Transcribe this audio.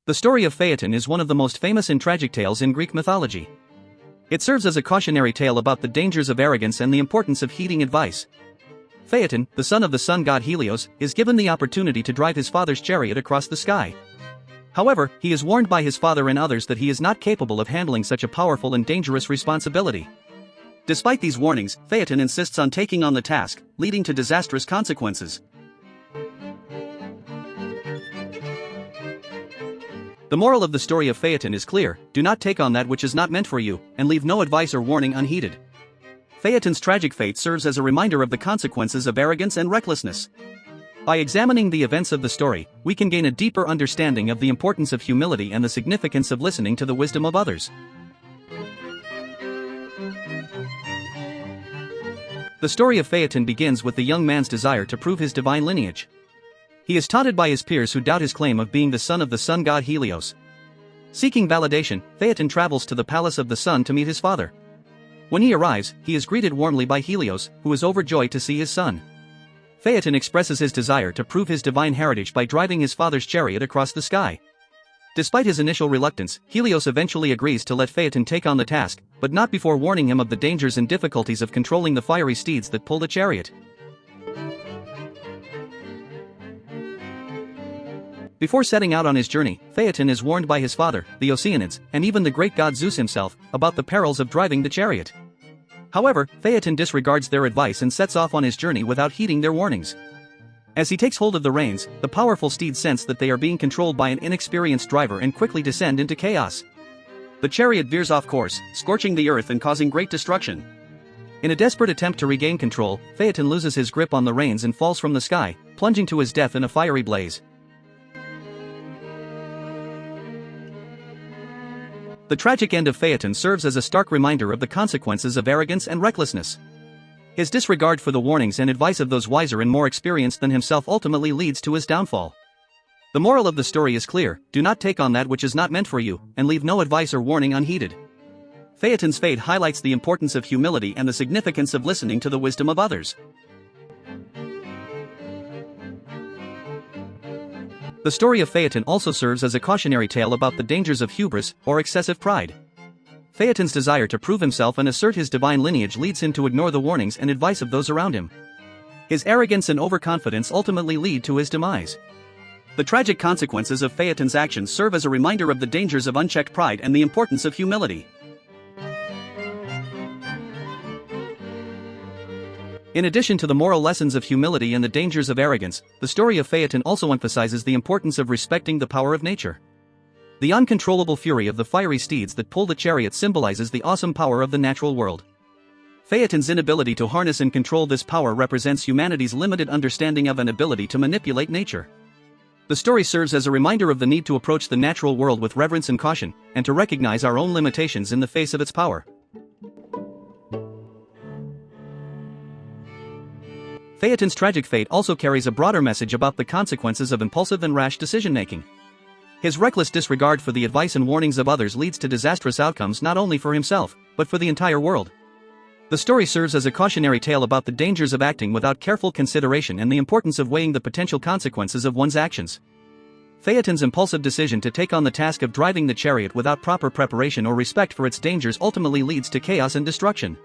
The story of Phaethon is one of the most famous and tragic tales in Greek mythology. It serves as a cautionary tale about the dangers of arrogance and the importance of heeding advice. Phaethon, the son of the sun god Helios, is given the opportunity to drive his father's chariot across the sky. However, he is warned by his father and others that he is not capable of handling such a powerful and dangerous responsibility. Despite these warnings, Phaethon insists on taking on the task, leading to disastrous consequences. The moral of the story of Phaethon is clear: do not take on that which is not meant for you, and leave no advice or warning unheeded. Phaethon's tragic fate serves as a reminder of the consequences of arrogance and recklessness. By examining the events of the story, we can gain a deeper understanding of the importance of humility and the significance of listening to the wisdom of others. The story of Phaethon begins with the young man's desire to prove his divine lineage. He is taunted by his peers who doubt his claim of being the son of the sun god Helios. Seeking validation, Phaethon travels to the palace of the sun to meet his father. When he arrives, he is greeted warmly by Helios, who is overjoyed to see his son. Phaethon expresses his desire to prove his divine heritage by driving his father's chariot across the sky. Despite his initial reluctance, Helios eventually agrees to let Phaethon take on the task, but not before warning him of the dangers and difficulties of controlling the fiery steeds that pull the chariot. Before setting out on his journey, Phaethon is warned by his father, the Oceanids, and even the great god Zeus himself, about the perils of driving the chariot. However, Phaethon disregards their advice and sets off on his journey without heeding their warnings. As he takes hold of the reins, the powerful steeds sense that they are being controlled by an inexperienced driver and quickly descend into chaos. The chariot veers off course, scorching the earth and causing great destruction. In a desperate attempt to regain control, Phaethon loses his grip on the reins and falls from the sky, plunging to his death in a fiery blaze. The tragic end of Phaethon serves as a stark reminder of the consequences of arrogance and recklessness. His disregard for the warnings and advice of those wiser and more experienced than himself ultimately leads to his downfall. The moral of the story is clear: do not take on that which is not meant for you, and leave no advice or warning unheeded. Phaethon's fate highlights the importance of humility and the significance of listening to the wisdom of others. The story of Phaethon also serves as a cautionary tale about the dangers of hubris, or excessive pride. Phaethon's desire to prove himself and assert his divine lineage leads him to ignore the warnings and advice of those around him. His arrogance and overconfidence ultimately lead to his demise. The tragic consequences of Phaethon's actions serve as a reminder of the dangers of unchecked pride and the importance of humility. In addition to the moral lessons of humility and the dangers of arrogance, the story of Phaethon also emphasizes the importance of respecting the power of nature. The uncontrollable fury of the fiery steeds that pull the chariot symbolizes the awesome power of the natural world. Phaethon's inability to harness and control this power represents humanity's limited understanding of and ability to manipulate nature. The story serves as a reminder of the need to approach the natural world with reverence and caution, and to recognize our own limitations in the face of its power. Phaethon's tragic fate also carries a broader message about the consequences of impulsive and rash decision-making. His reckless disregard for the advice and warnings of others leads to disastrous outcomes not only for himself, but for the entire world. The story serves as a cautionary tale about the dangers of acting without careful consideration and the importance of weighing the potential consequences of one's actions. Phaethon's impulsive decision to take on the task of driving the chariot without proper preparation or respect for its dangers ultimately leads to chaos and destruction.